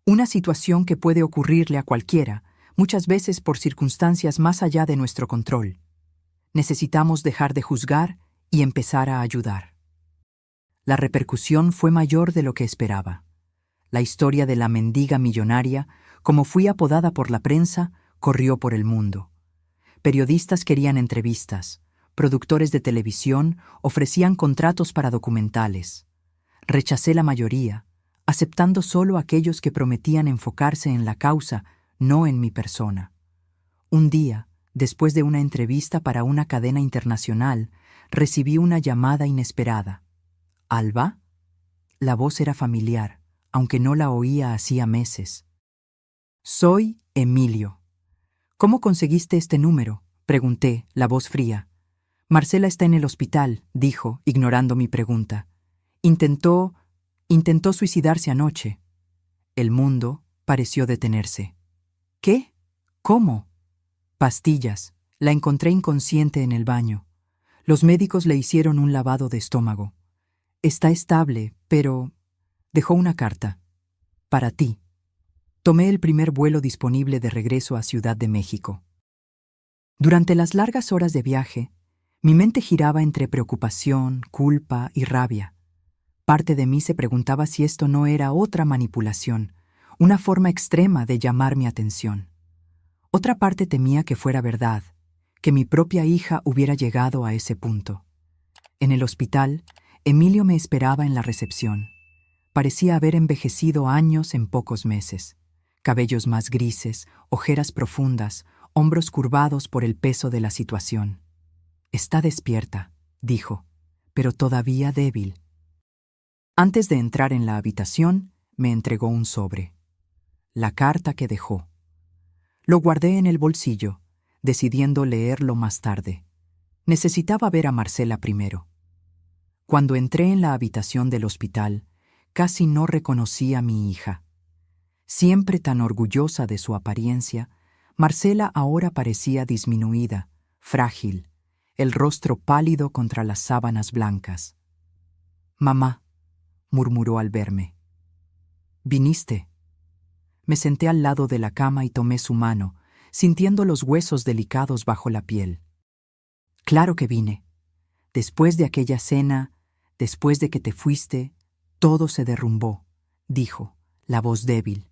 Una situación que puede ocurrirle a cualquiera, muchas veces por circunstancias más allá de nuestro control. Necesitamos dejar de juzgar y empezar a ayudar. La repercusión fue mayor de lo que esperaba. La historia de la mendiga millonaria, como fui apodada por la prensa, corrió por el mundo. Periodistas querían entrevistas, productores de televisión ofrecían contratos para documentales. Rechacé la mayoría, aceptando solo aquellos que prometían enfocarse en la causa, no en mi persona. Un día, después de una entrevista para una cadena internacional, recibí una llamada inesperada. ¿Alba? La voz era familiar, aunque no la oía hacía meses. Soy Emilio. ¿Cómo conseguiste este número?, pregunté, la voz fría. Marcela está en el hospital, dijo, ignorando mi pregunta. Intentó suicidarse anoche. El mundo pareció detenerse. ¿Qué? ¿Cómo? Pastillas. La encontré inconsciente en el baño. Los médicos le hicieron un lavado de estómago. Está estable, pero... Dejó una carta. Para ti. Tomé el primer vuelo disponible de regreso a Ciudad de México. Durante las largas horas de viaje, mi mente giraba entre preocupación, culpa y rabia. Parte de mí se preguntaba si esto no era otra manipulación, una forma extrema de llamar mi atención. Otra parte temía que fuera verdad, que mi propia hija hubiera llegado a ese punto. En el hospital, Emilio me esperaba en la recepción. Parecía haber envejecido años en pocos meses. Cabellos más grises, ojeras profundas, hombros curvados por el peso de la situación. Está despierta, dijo, pero todavía débil. Antes de entrar en la habitación, me entregó un sobre. La carta que dejó. Lo guardé en el bolsillo, decidiendo leerlo más tarde. Necesitaba ver a Marcela primero. Cuando entré en la habitación del hospital, casi no reconocí a mi hija. Siempre tan orgullosa de su apariencia, Marcela ahora parecía disminuida, frágil, el rostro pálido contra las sábanas blancas. «Mamá», murmuró al verme. «¿Viniste?» Me senté al lado de la cama y tomé su mano, sintiendo los huesos delicados bajo la piel. «Claro que vine. Después de aquella cena, después de que te fuiste, todo se derrumbó», dijo, la voz débil.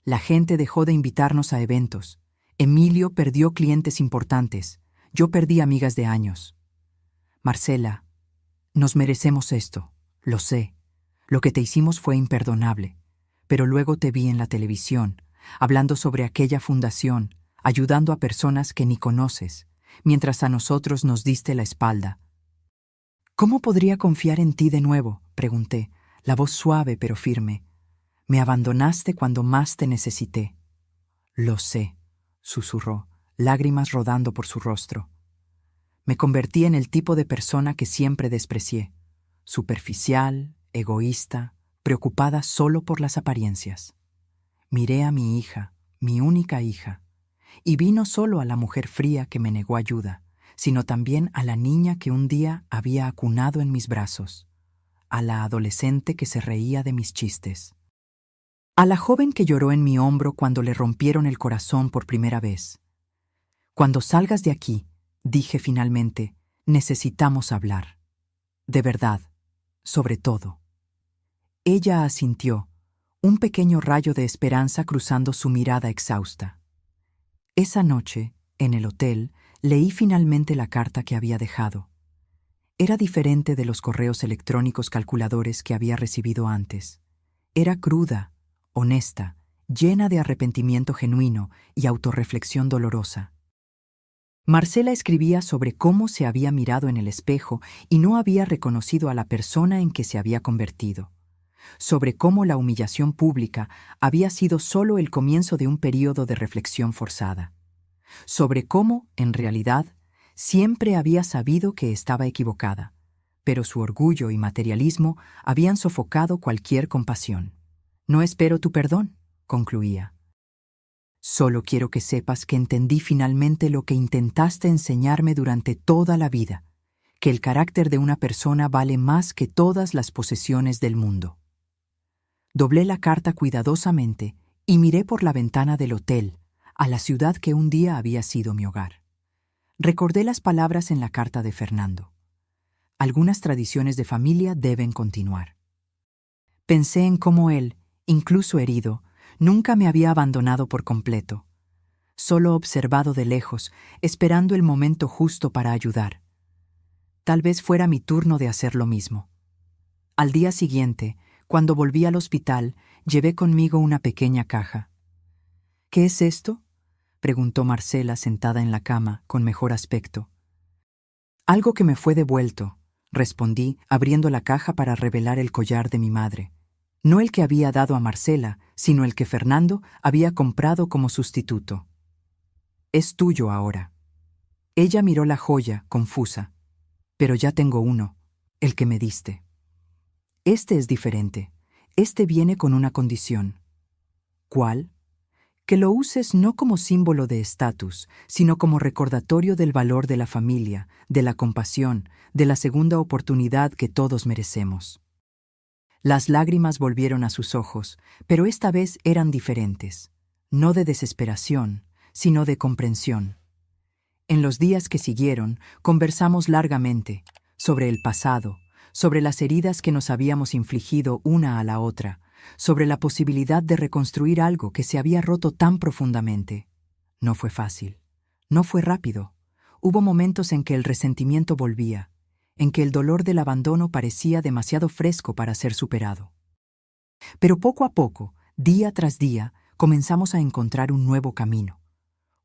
La gente dejó de invitarnos a eventos. Emilio perdió clientes importantes. Yo perdí amigas de años. Marcela, nos merecemos esto, lo sé. Lo que te hicimos fue imperdonable. Pero luego te vi en la televisión, hablando sobre aquella fundación, ayudando a personas que ni conoces, mientras a nosotros nos diste la espalda. «¿Cómo podría confiar en ti de nuevo?», pregunté, la voz suave pero firme. «Me abandonaste cuando más te necesité». «Lo sé», susurró, lágrimas rodando por su rostro. Me convertí en el tipo de persona que siempre desprecié, superficial, egoísta, preocupada solo por las apariencias. Miré a mi hija, mi única hija, y vi no solo a la mujer fría que me negó ayuda, sino también a la niña que un día había acunado en mis brazos, a la adolescente que se reía de mis chistes, a la joven que lloró en mi hombro cuando le rompieron el corazón por primera vez. «Cuando salgas de aquí», dije finalmente, «necesitamos hablar. De verdad, sobre todo». Ella asintió, un pequeño rayo de esperanza cruzando su mirada exhausta. Esa noche, en el hotel, leí finalmente la carta que había dejado. Era diferente de los correos electrónicos calculadores que había recibido antes. Era cruda, honesta, llena de arrepentimiento genuino y autorreflexión dolorosa. Marcela escribía sobre cómo se había mirado en el espejo y no había reconocido a la persona en que se había convertido. Sobre cómo la humillación pública había sido solo el comienzo de un período de reflexión forzada. Sobre cómo, en realidad, siempre había sabido que estaba equivocada, pero su orgullo y materialismo habían sofocado cualquier compasión. «No espero tu perdón», concluía. «Solo quiero que sepas que entendí finalmente lo que intentaste enseñarme durante toda la vida, que el carácter de una persona vale más que todas las posesiones del mundo». Doblé la carta cuidadosamente y miré por la ventana del hotel, a la ciudad que un día había sido mi hogar. Recordé las palabras en la carta de Fernando. Algunas tradiciones de familia deben continuar. Pensé en cómo él, incluso herido, nunca me había abandonado por completo, solo observado de lejos, esperando el momento justo para ayudar. Tal vez fuera mi turno de hacer lo mismo. Al día siguiente, cuando volví al hospital, llevé conmigo una pequeña caja. «¿Qué es esto?», preguntó Marcela sentada en la cama, con mejor aspecto. «Algo que me fue devuelto», respondí, abriendo la caja para revelar el collar de mi madre. No el que había dado a Marcela, sino el que Fernando había comprado como sustituto. «Es tuyo ahora». Ella miró la joya, confusa. «Pero ya tengo uno, el que me diste». «Este es diferente. Este viene con una condición». «¿Cuál?». «Que lo uses no como símbolo de estatus, sino como recordatorio del valor de la familia, de la compasión, de la segunda oportunidad que todos merecemos». Las lágrimas volvieron a sus ojos, pero esta vez eran diferentes, no de desesperación, sino de comprensión. En los días que siguieron, conversamos largamente sobre el pasado, sobre las heridas que nos habíamos infligido una a la otra, sobre la posibilidad de reconstruir algo que se había roto tan profundamente. No fue fácil, no fue rápido. Hubo momentos en que el resentimiento volvía, en que el dolor del abandono parecía demasiado fresco para ser superado. Pero poco a poco, día tras día, comenzamos a encontrar un nuevo camino.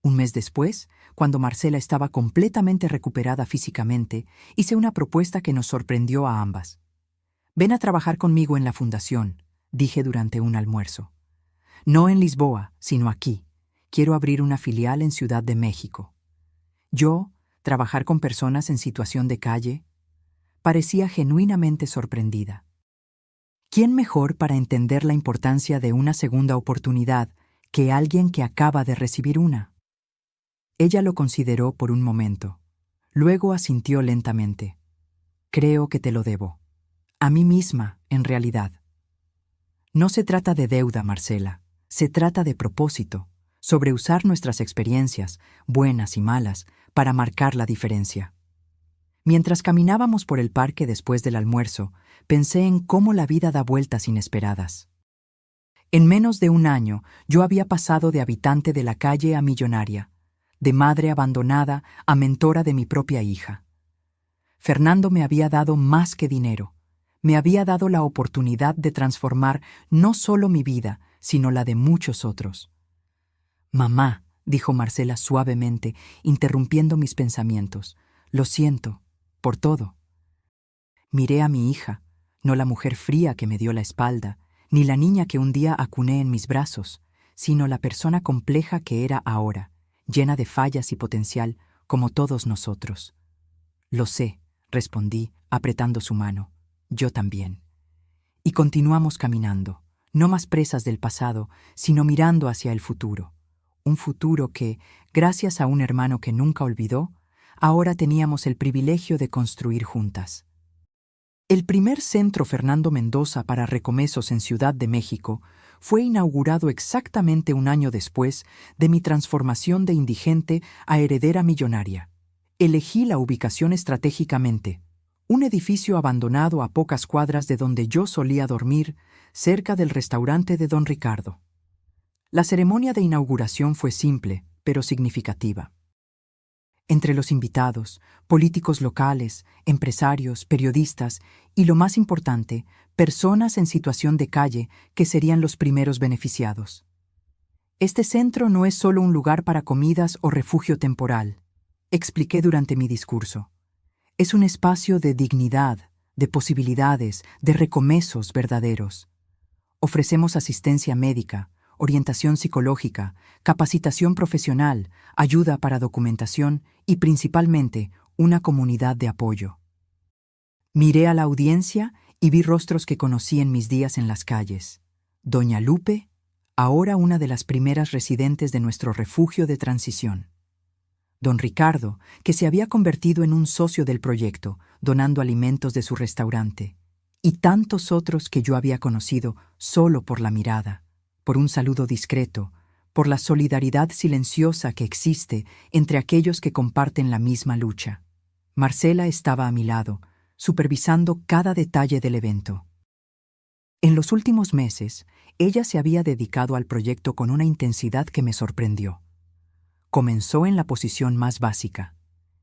Un mes después, cuando Marcela estaba completamente recuperada físicamente, hice una propuesta que nos sorprendió a ambas. «Ven a trabajar conmigo en la fundación», dije durante un almuerzo. «No en Lisboa, sino aquí. Quiero abrir una filial en Ciudad de México». Yo, trabajar con personas en situación de calle, parecía genuinamente sorprendida. ¿Quién mejor para entender la importancia de una segunda oportunidad que alguien que acaba de recibir una? Ella lo consideró por un momento. Luego asintió lentamente. «Creo que te lo debo. A mí misma, en realidad». No se trata de deuda, Marcela. Se trata de propósito, sobre usar nuestras experiencias, buenas y malas, para marcar la diferencia. Mientras caminábamos por el parque después del almuerzo, pensé en cómo la vida da vueltas inesperadas. En menos de un año, yo había pasado de habitante de la calle a millonaria, de madre abandonada a mentora de mi propia hija. Fernando me había dado más que dinero. Me había dado la oportunidad de transformar no solo mi vida, sino la de muchos otros. «Mamá», dijo Marcela suavemente, interrumpiendo mis pensamientos, «lo siento, por todo». Miré a mi hija, no la mujer fría que me dio la espalda, ni la niña que un día acuné en mis brazos, sino la persona compleja que era ahora, llena de fallas y potencial, como todos nosotros. «Lo sé», respondí, apretando su mano. «Yo también». Y continuamos caminando, no más presas del pasado, sino mirando hacia el futuro. Un futuro que, gracias a un hermano que nunca olvidó, ahora teníamos el privilegio de construir juntas. El primer centro Fernando Mendoza para recomesos en Ciudad de México fue inaugurado exactamente un año después de mi transformación de indigente a heredera millonaria. Elegí la ubicación estratégicamente. un edificio abandonado a pocas cuadras de donde yo solía dormir, cerca del restaurante de Don Ricardo. La ceremonia de inauguración fue simple, pero significativa. Entre los invitados, políticos locales, empresarios, periodistas y, lo más importante, personas en situación de calle que serían los primeros beneficiados. Este centro no es solo un lugar para comidas o refugio temporal, expliqué durante mi discurso. Es un espacio de dignidad, de posibilidades, de recomesos verdaderos. Ofrecemos asistencia médica, orientación psicológica, capacitación profesional, ayuda para documentación y, principalmente, una comunidad de apoyo. Miré a la audiencia y vi rostros que conocí en mis días en las calles. Doña Lupe, ahora una de las primeras residentes de nuestro refugio de transición. Don Ricardo, que se había convertido en un socio del proyecto, donando alimentos de su restaurante. Y tantos otros que yo había conocido solo por la mirada, por un saludo discreto, por la solidaridad silenciosa que existe entre aquellos que comparten la misma lucha. Marcela estaba a mi lado, supervisando cada detalle del evento. En los últimos meses, ella se había dedicado al proyecto con una intensidad que me sorprendió. Comenzó en la posición más básica,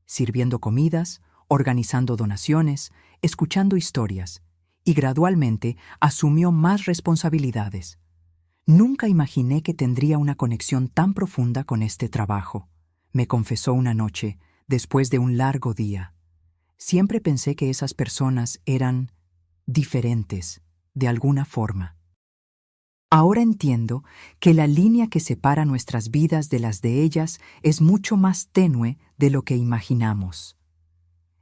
sirviendo comidas, organizando donaciones, escuchando historias, y gradualmente asumió más responsabilidades. Nunca imaginé que tendría una conexión tan profunda con este trabajo, me confesó una noche, después de un largo día. Siempre pensé que esas personas eran diferentes, de alguna forma. Ahora entiendo que la línea que separa nuestras vidas de las de ellas es mucho más tenue de lo que imaginamos.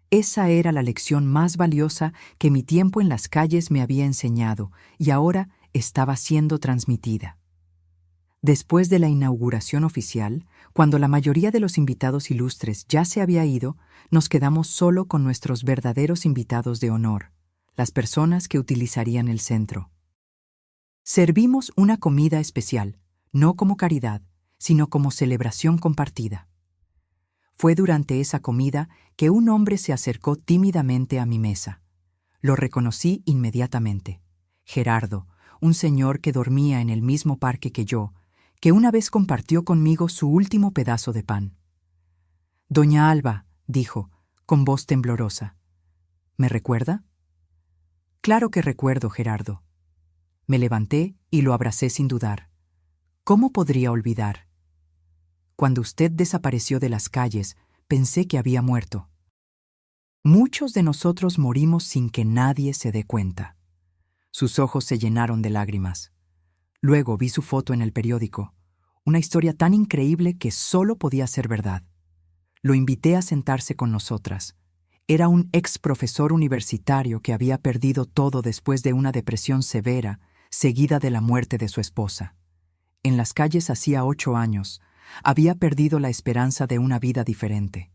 Esa era la lección más valiosa que mi tiempo en las calles me había enseñado y ahora estaba siendo transmitida. Después de la inauguración oficial, cuando la mayoría de los invitados ilustres ya se había ido, nos quedamos solo con nuestros verdaderos invitados de honor, las personas que utilizarían el centro. Servimos una comida especial, no como caridad, sino como celebración compartida. Fue durante esa comida que un hombre se acercó tímidamente a mi mesa. Lo reconocí inmediatamente. Gerardo, un señor que dormía en el mismo parque que yo, que una vez compartió conmigo su último pedazo de pan. «Doña Alba», dijo, con voz temblorosa. «¿Me recuerda?» «Claro que recuerdo, Gerardo». Me levanté y lo abracé sin dudar. ¿Cómo podría olvidar? Cuando usted desapareció de las calles, pensé que había muerto. Muchos de nosotros morimos sin que nadie se dé cuenta. Sus ojos se llenaron de lágrimas. Luego vi su foto en el periódico, una historia tan increíble que solo podía ser verdad. Lo invité a sentarse con nosotras. Era un ex profesor universitario que había perdido todo después de una depresión severa, seguida de la muerte de su esposa. En las calles hacía 8 años, había perdido la esperanza de una vida diferente.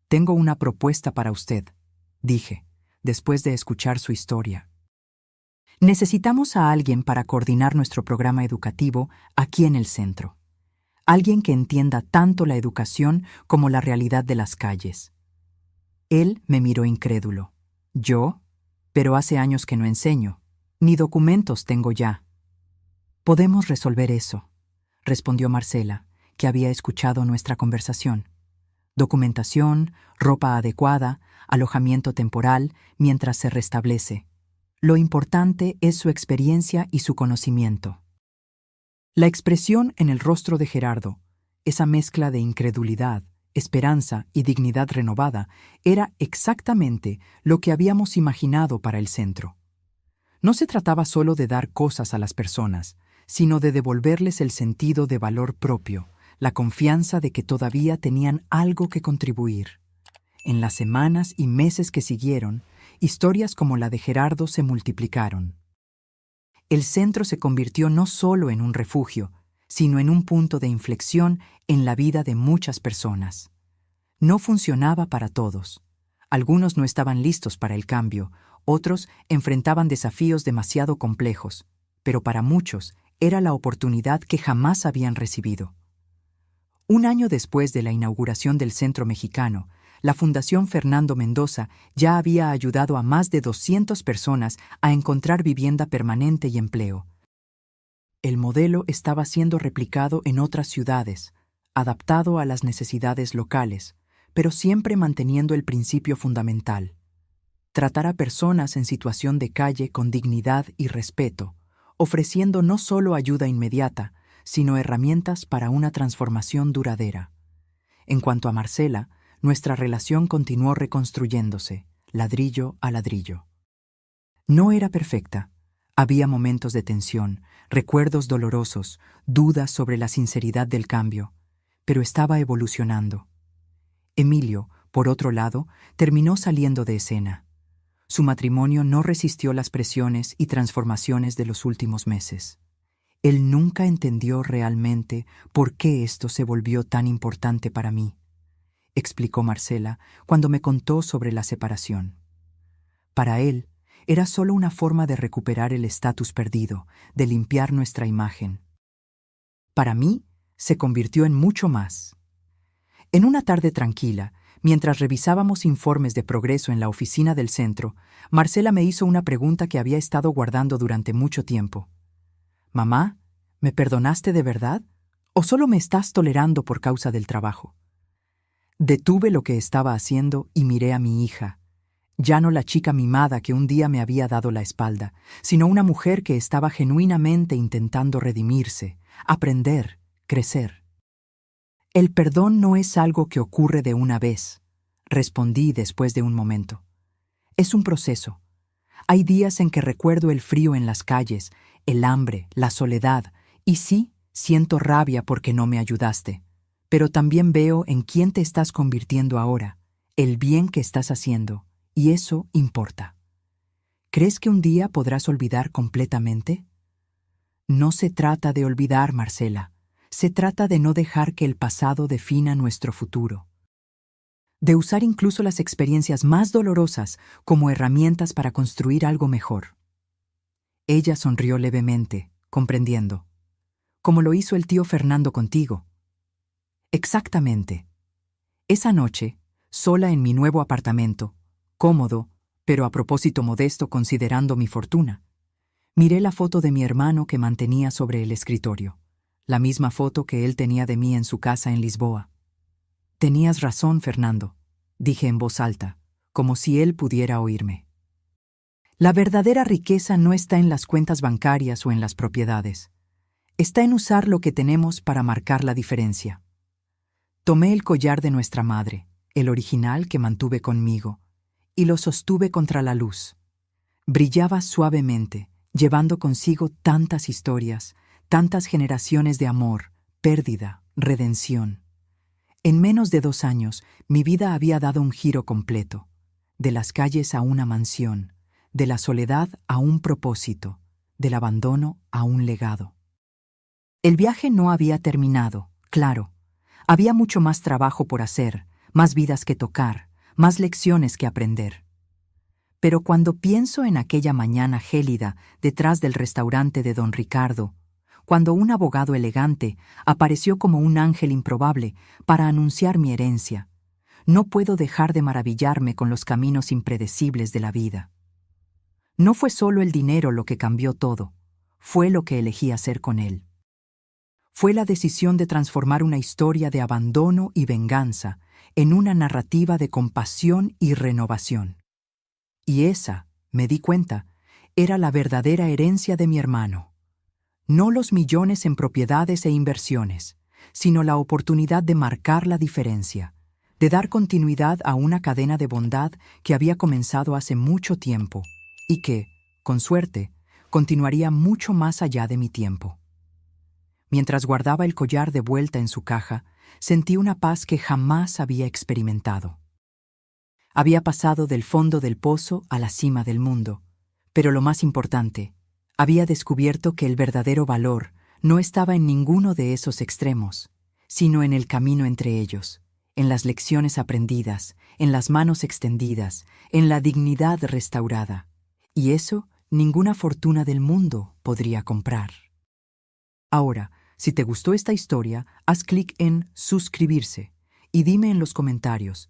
«Tengo una propuesta para usted», dije, después de escuchar su historia. «Necesitamos a alguien para coordinar nuestro programa educativo aquí en el centro. Alguien que entienda tanto la educación como la realidad de las calles». Él me miró incrédulo. «¿Yo? Pero hace años que no enseño. Ni documentos tengo ya». «Podemos resolver eso», respondió Marcela, que había escuchado nuestra conversación. «Documentación, ropa adecuada, alojamiento temporal mientras se restablece. Lo importante es su experiencia y su conocimiento». La expresión en el rostro de Gerardo, esa mezcla de incredulidad, esperanza y dignidad renovada, era exactamente lo que habíamos imaginado para el centro. No se trataba solo de dar cosas a las personas, sino de devolverles el sentido de valor propio, la confianza de que todavía tenían algo que contribuir. En las semanas y meses que siguieron, historias como la de Gerardo se multiplicaron. El centro se convirtió no solo en un refugio, sino en un punto de inflexión en la vida de muchas personas. No funcionaba para todos. Algunos no estaban listos para el cambio, otros enfrentaban desafíos demasiado complejos, pero para muchos era la oportunidad que jamás habían recibido. Un año después de la inauguración del Centro Mexicano, La Fundación Fernando Mendoza ya había ayudado a más de 200 personas a encontrar vivienda permanente y empleo. El modelo estaba siendo replicado en otras ciudades, adaptado a las necesidades locales, pero siempre manteniendo el principio fundamental: tratar a personas en situación de calle con dignidad y respeto, ofreciendo no solo ayuda inmediata, sino herramientas para una transformación duradera. En cuanto a Marcela, nuestra relación continuó reconstruyéndose, ladrillo a ladrillo. No era perfecta. Había momentos de tensión, recuerdos dolorosos, dudas sobre la sinceridad del cambio, pero estaba evolucionando. Emilio, por otro lado, terminó saliendo de escena. Su matrimonio no resistió las presiones y transformaciones de los últimos meses. Él nunca entendió realmente por qué esto se volvió tan importante para mí, explicó Marcela cuando me contó sobre la separación. Para él, era solo una forma de recuperar el estatus perdido, de limpiar nuestra imagen. Para mí, se convirtió en mucho más. En una tarde tranquila, mientras revisábamos informes de progreso en la oficina del centro, Marcela me hizo una pregunta que había estado guardando durante mucho tiempo. «Mamá, ¿me perdonaste de verdad? ¿O solo me estás tolerando por causa del trabajo?» Detuve lo que estaba haciendo y miré a mi hija. Ya no la chica mimada que un día me había dado la espalda, sino una mujer que estaba genuinamente intentando redimirse, aprender, crecer. «El perdón no es algo que ocurre de una vez», respondí después de un momento. «Es un proceso. Hay días en que recuerdo el frío en las calles, el hambre, la soledad, y sí, siento rabia porque no me ayudaste. Pero también veo en quién te estás convirtiendo ahora, el bien que estás haciendo, y eso importa. ¿Crees que un día podrás olvidar completamente?» No se trata de olvidar, Marcela. Se trata de no dejar que el pasado defina nuestro futuro. De usar incluso las experiencias más dolorosas como herramientas para construir algo mejor. Ella sonrió levemente, comprendiendo. Como lo hizo el tío Fernando contigo. Exactamente. Esa noche, sola en mi nuevo apartamento, cómodo, pero a propósito modesto considerando mi fortuna, miré la foto de mi hermano que mantenía sobre el escritorio, la misma foto que él tenía de mí en su casa en Lisboa. «Tenías razón, Fernando», dije en voz alta, como si él pudiera oírme. La verdadera riqueza no está en las cuentas bancarias o en las propiedades. Está en usar lo que tenemos para marcar la diferencia. Tomé el collar de nuestra madre, el original que mantuve conmigo, y lo sostuve contra la luz. Brillaba suavemente, llevando consigo tantas historias, tantas generaciones de amor, pérdida, redención. En menos de 2 años, mi vida había dado un giro completo, de las calles a una mansión, de la soledad a un propósito, del abandono a un legado. El viaje no había terminado, claro. Había mucho más trabajo por hacer, más vidas que tocar, más lecciones que aprender. Pero cuando pienso en aquella mañana gélida detrás del restaurante de don Ricardo, cuando un abogado elegante apareció como un ángel improbable para anunciar mi herencia, no puedo dejar de maravillarme con los caminos impredecibles de la vida. No fue solo el dinero lo que cambió todo, fue lo que elegí hacer con él. Fue la decisión de transformar una historia de abandono y venganza en una narrativa de compasión y renovación. Y esa, me di cuenta, era la verdadera herencia de mi hermano. No los millones en propiedades e inversiones, sino la oportunidad de marcar la diferencia, de dar continuidad a una cadena de bondad que había comenzado hace mucho tiempo y que, con suerte, continuaría mucho más allá de mi tiempo. Mientras guardaba el collar de vuelta en su caja, sentí una paz que jamás había experimentado. Había pasado del fondo del pozo a la cima del mundo, pero lo más importante, había descubierto que el verdadero valor no estaba en ninguno de esos extremos, sino en el camino entre ellos, en las lecciones aprendidas, en las manos extendidas, en la dignidad restaurada. Y eso ninguna fortuna del mundo podría comprar. Ahora, si te gustó esta historia, haz clic en suscribirse y dime en los comentarios,